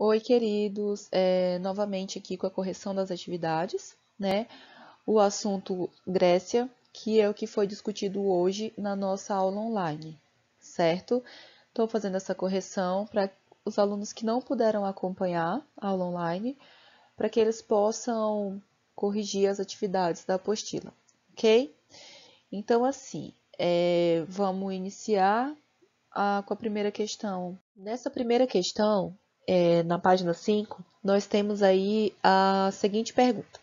Oi, queridos. Novamente aqui com a correção das atividades, né? O assunto Grécia, que é o que foi discutido hoje na nossa aula online, certo? Estou fazendo essa correção para os alunos que não puderam acompanhar a aula online, para que eles possam corrigir as atividades da apostila, ok? Então, assim, vamos iniciar com a primeira questão. Nessa primeira questão, na página 5, nós temos aí a seguinte pergunta: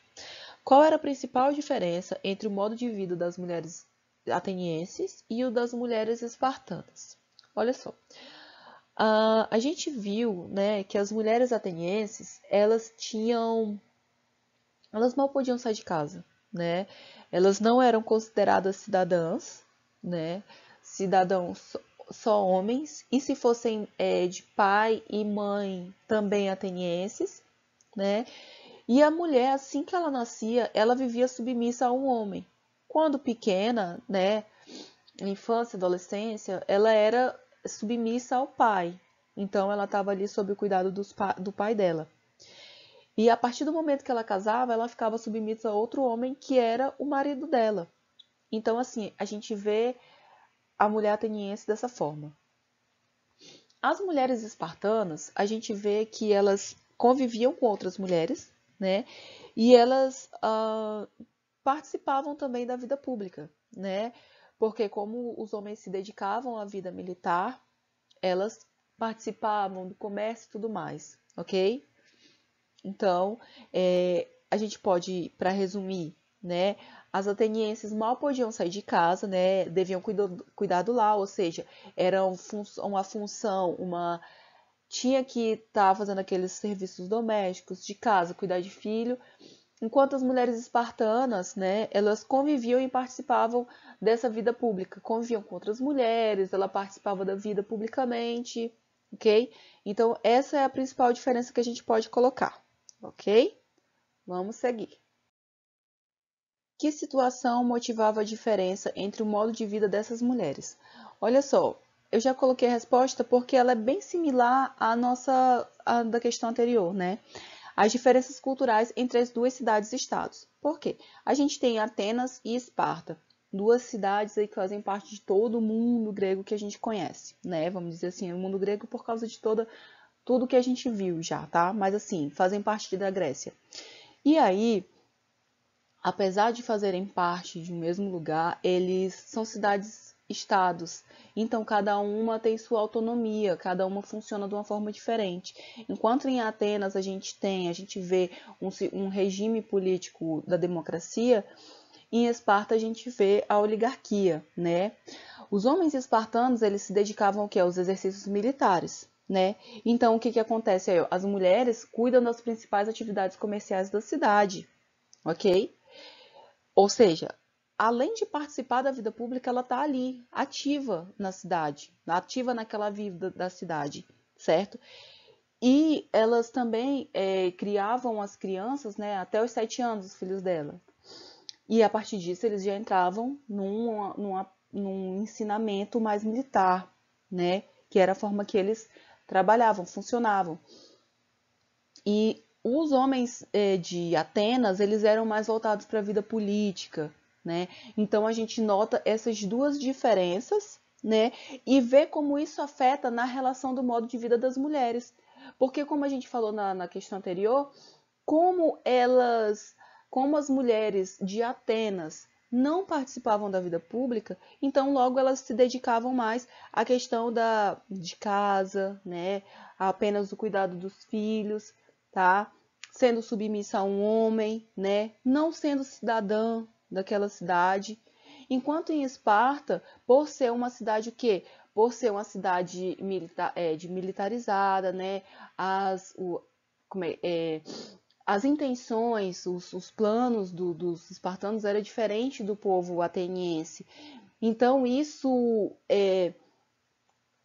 qual era a principal diferença entre o modo de vida das mulheres atenienses e o das mulheres espartanas? Olha só, a gente viu, né, que as mulheres atenienses, elas mal podiam sair de casa, né? Elas não eram consideradas cidadãs, né? Cidadãos só homens, e se fossem de pai e mãe também atenienses, né? E a mulher, assim que ela nascia, ela vivia submissa a um homem. Quando pequena, né, infância, adolescência, ela era submissa ao pai. Então ela estava ali sob o cuidado do pai dela. E a partir do momento que ela casava, ela ficava submissa a outro homem que era o marido dela. Então, assim, a gente vê a mulher ateniense dessa forma. As mulheres espartanas, a gente vê que elas conviviam com outras mulheres, né? E elas participavam também da vida pública, né? Porque como os homens se dedicavam à vida militar, elas participavam do comércio e tudo mais, ok? Então, a gente pode, para resumir, né, as atenienses mal podiam sair de casa, né, deviam cuidar do lar, ou seja, era uma função, tinha que estar fazendo aqueles serviços domésticos de casa, cuidar de filho, enquanto as mulheres espartanas, né, elas conviviam e participavam dessa vida pública, conviviam com outras mulheres, ela participava da vida publicamente, ok? Então, essa é a principal diferença que a gente pode colocar, ok? Vamos seguir. Que situação motivava a diferença entre o modo de vida dessas mulheres? Olha só, eu já coloquei a resposta porque ela é bem similar à da questão anterior, né? As diferenças culturais entre as duas cidades-estados. Por quê? A gente tem Atenas e Esparta, duas cidades aí que fazem parte de todo o mundo grego que a gente conhece, né? Vamos dizer assim, o mundo grego por causa de tudo que a gente viu já, tá? Mas assim, fazem parte da Grécia. E aí, apesar de fazerem parte de um mesmo lugar, eles são cidades-estados. Então, cada uma tem sua autonomia, cada uma funciona de uma forma diferente. Enquanto em Atenas a gente vê um regime político da democracia, em Esparta a gente vê a oligarquia, né? Os homens espartanos, eles se dedicavam ao quê? Aos exercícios militares, né? Então, o que que acontece aí? As mulheres cuidam das principais atividades comerciais da cidade, ok? Ou seja, além de participar da vida pública, ela está ali, ativa na cidade, ativa naquela vida da cidade, certo? E elas também criavam as crianças, né, até os 7 anos, os filhos dela. E a partir disso eles já entravam num ensinamento mais militar, né? Que era a forma que eles trabalhavam, funcionavam. E os homens de Atenas, eles eram mais voltados para a vida política, né? Então a gente nota essas duas diferenças, né? E vê como isso afeta na relação do modo de vida das mulheres. Porque como a gente falou na questão anterior, como como as mulheres de Atenas não participavam da vida pública, então logo elas se dedicavam mais à questão de casa, né? Apenas o cuidado dos filhos, tá? Sendo submissa a um homem, né? Não sendo cidadã daquela cidade. Enquanto em Esparta, por ser uma cidade o quê? Por ser uma cidade militarizada, né? As, o, como as intenções, os planos dos espartanos era diferente do povo ateniense. Então isso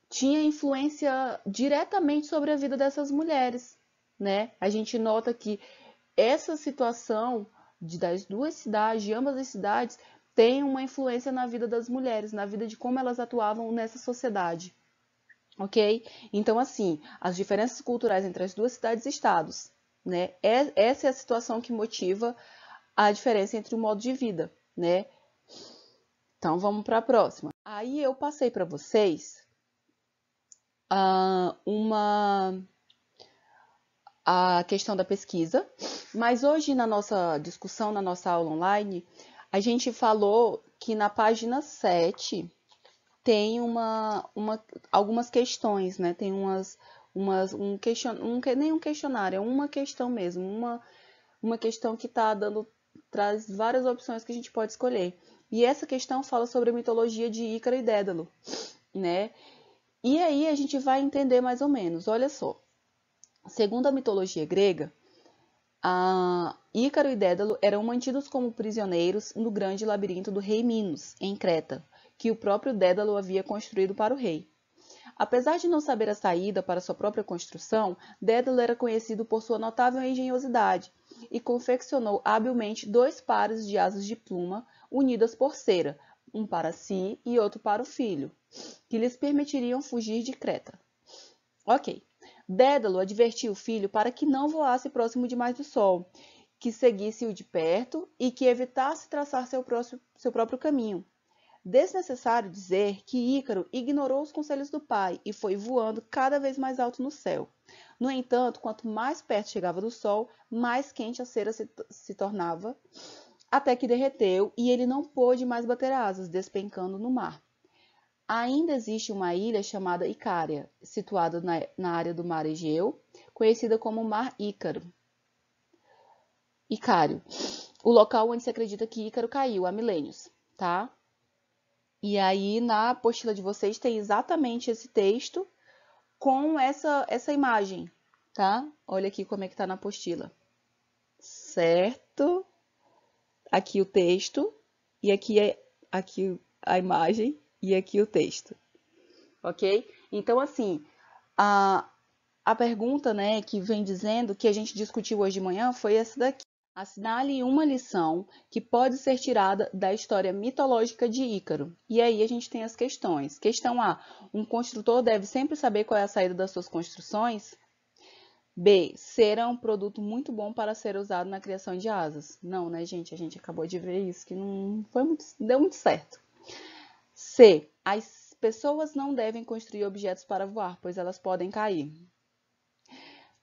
tinha influência diretamente sobre a vida dessas mulheres, né? A gente nota que essa situação das duas cidades, de ambas as cidades, tem uma influência na vida das mulheres, na vida de como elas atuavam nessa sociedade. ok? Então, assim, as diferenças culturais entre as duas cidades-estados, né? Essa é a situação que motiva a diferença entre o modo de vida, né? Então, vamos para a próxima. Aí eu passei para vocês uma a questão da pesquisa, mas hoje na nossa discussão, na nossa aula online, a gente falou que na página 7 tem algumas questões, né? Tem nem um questionário, é uma questão mesmo, uma questão que traz várias opções que a gente pode escolher. E essa questão fala sobre a mitologia de Ícaro e Dédalo, né? E aí a gente vai entender mais ou menos, olha só. Segundo a mitologia grega, Ícaro e Dédalo eram mantidos como prisioneiros no grande labirinto do rei Minos, em Creta, que o próprio Dédalo havia construído para o rei. Apesar de não saber a saída para sua própria construção, Dédalo era conhecido por sua notável engenhosidade e confeccionou habilmente 2 pares de asas de pluma unidas por cera, um para si e outro para o filho, que lhes permitiriam fugir de Creta. Ok. Dédalo advertiu o filho para que não voasse próximo demais do sol, que seguisse-o de perto e que evitasse traçar seu próprio caminho. Desnecessário dizer que Ícaro ignorou os conselhos do pai e foi voando cada vez mais alto no céu. No entanto, quanto mais perto chegava do sol, mais quente a cera se tornava, até que derreteu e ele não pôde mais bater asas, despencando no mar. Ainda existe uma ilha chamada Icária, situada na área do mar Egeu, conhecida como Mar Icário, o local onde se acredita que Ícaro caiu há milênios, tá? E aí na apostila de vocês tem exatamente esse texto com essa imagem, tá? Olha aqui como é que tá na apostila. Certo? Aqui o texto e aqui a imagem e aqui o texto. Ok? Então, assim, a pergunta, né, que vem dizendo que a gente discutiu hoje de manhã foi essa daqui. Assinale uma lição que pode ser tirada da história mitológica de Ícaro. E aí a gente tem as questões. Questão A. Um construtor deve sempre saber qual é a saída das suas construções? B. Cera é um produto muito bom para ser usado na criação de asas. Não, né, gente? A gente acabou de ver isso, que não deu muito certo. C. As pessoas não devem construir objetos para voar, pois elas podem cair.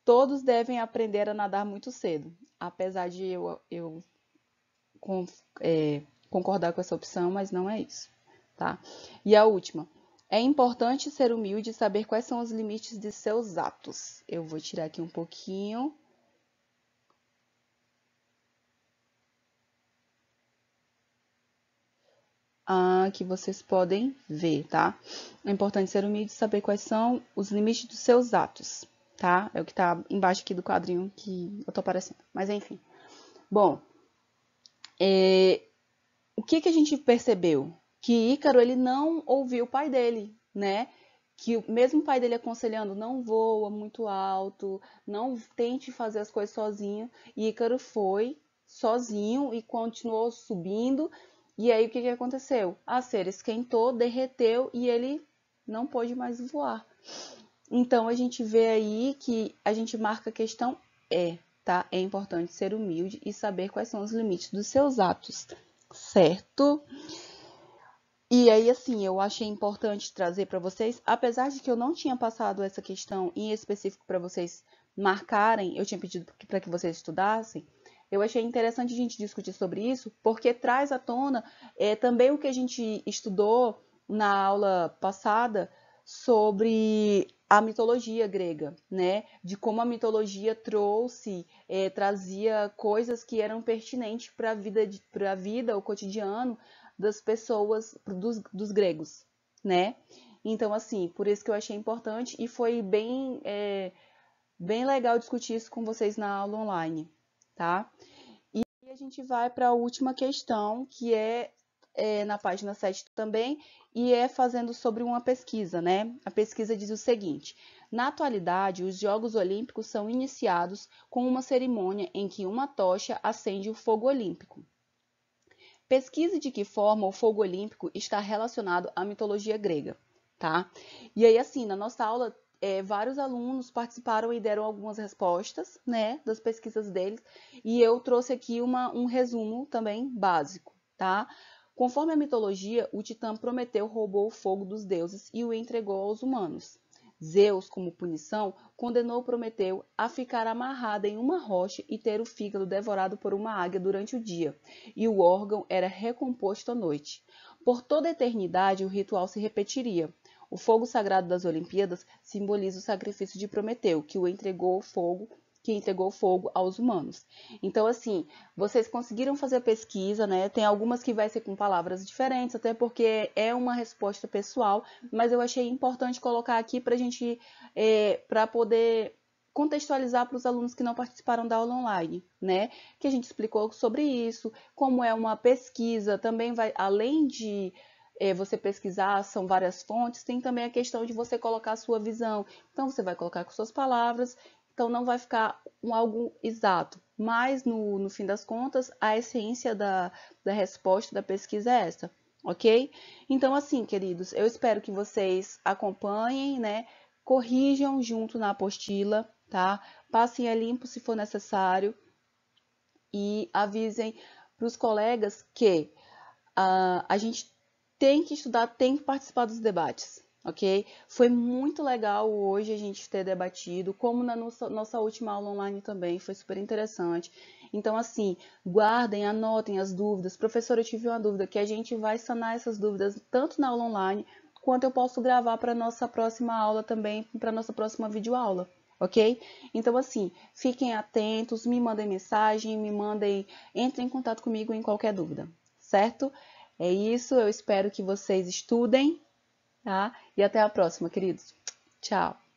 Todos devem aprender a nadar muito cedo, apesar de eu concordar com essa opção, mas não é isso, tá? E a última. É importante ser humilde e saber quais são os limites de seus atos. Eu vou tirar aqui um pouquinho. Que vocês podem ver, tá? É importante ser humilde e saber quais são os limites dos seus atos, tá? É o que tá embaixo aqui do quadrinho que eu tô aparecendo. Mas enfim. Bom, o que a gente percebeu? Que Ícaro ele não ouviu o pai dele, né? Que o mesmo pai dele aconselhando, não voa muito alto, não tente fazer as coisas sozinho. E Ícaro foi sozinho e continuou subindo. E aí o que aconteceu? A cera esquentou, derreteu e ele não pôde mais voar. Então a gente vê aí que a gente marca a questão tá? É importante ser humilde e saber quais são os limites dos seus atos, certo? E aí, assim, eu achei importante trazer para vocês, apesar de que eu não tinha passado essa questão em específico para vocês marcarem, eu tinha pedido para que vocês estudassem, eu achei interessante a gente discutir sobre isso, porque traz à tona também o que a gente estudou na aula passada sobre a mitologia grega, né? De como a mitologia trazia coisas que eram pertinentes para a vida, o cotidiano das pessoas, dos gregos, né? Então, assim, por isso que eu achei importante e foi bem legal discutir isso com vocês na aula online, tá? E a gente vai para a última questão, que na página 7 também, e é fazendo sobre uma pesquisa, né? A pesquisa diz o seguinte: na atualidade, os Jogos Olímpicos são iniciados com uma cerimônia em que uma tocha acende o fogo olímpico. Pesquise de que forma o fogo olímpico está relacionado à mitologia grega. tá? E aí, assim, na nossa aula, vários alunos participaram e deram algumas respostas, né, das pesquisas deles, e eu trouxe aqui um resumo também básico, tá? Conforme a mitologia, o Titã Prometeu roubou o fogo dos deuses e o entregou aos humanos. Zeus, como punição, condenou Prometeu a ficar amarrado em uma rocha e ter o fígado devorado por uma águia durante o dia, e o órgão era recomposto à noite. Por toda a eternidade, o ritual se repetiria. O fogo sagrado das Olimpíadas simboliza o sacrifício de Prometeu, que entregou o fogo aos humanos. Então, assim, vocês conseguiram fazer a pesquisa, né? Tem algumas que vai ser com palavras diferentes, até porque é uma resposta pessoal, mas eu achei importante colocar aqui para a gente, para poder contextualizar para os alunos que não participaram da aula online, né? Que a gente explicou sobre isso, como é uma pesquisa, também vai, além de você pesquisar, são várias fontes, tem também a questão de você colocar a sua visão. Então, você vai colocar com suas palavras, então não vai ficar algo exato, mas no fim das contas, a essência da resposta da pesquisa é essa, ok? Então, assim, queridos, eu espero que vocês acompanhem, né? Corrijam junto na apostila, tá? Passem a limpo se for necessário e avisem para os colegas que a gente tem que estudar, tem que participar dos debates, ok? Foi muito legal hoje a gente ter debatido, como na nossa última aula online também, foi super interessante. Então, assim, guardem, anotem as dúvidas. Professor, eu tive uma dúvida, que a gente vai sanar essas dúvidas tanto na aula online, quanto eu posso gravar para a nossa próxima aula também, para a nossa próxima videoaula. Ok? Então, assim, fiquem atentos, me mandem mensagem, entrem em contato comigo em qualquer dúvida, certo? É isso, eu espero que vocês estudem, tá? E até a próxima, queridos. Tchau!